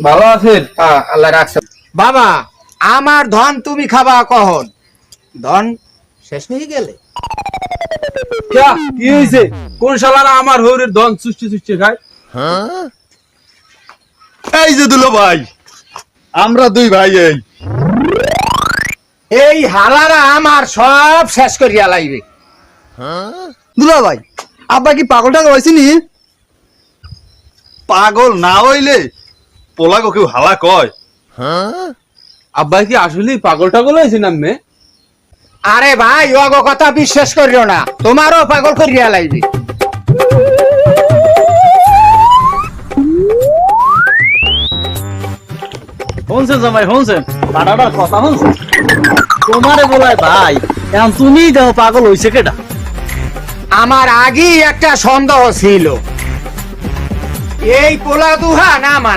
ভালো আছেন? আল্লাহ রাখছে। বাবা, আমার ধন তুমি খাবা কখন? ধন শেষ নিয়ে গেলে? কি হয়েছে? কোন শালারা আমার হৌরের ধন সৃষ্টি সৃষ্টি খায়? এই যে দুলো ভাই, আমরা দুই ভাই। এই হালারা আমার সব শেষ করিয়া লাইবে। দুলা ভাই, আব্বা কি পাগল টাগল হয়েছে নি? পাগল না হইলে পোলাগো কেউ হালা কয়? আব্বাই কি আসলেই পাগল টাগল হয়েছে না মে? আরে ভাই, অগ কথা বিশ্বাস করিও না, তোমারও পাগল করিয়া লাইবে। শুনছেন জামাই, শুনছেন পাড়াটার কথা শুনছেন? তোমারে বলায় ভাই, এখন তুমি দেহ পাগল হইছে কেটা? আমার আগেই একটা সন্দেহ ছিল, এই পোলা দুহা না মান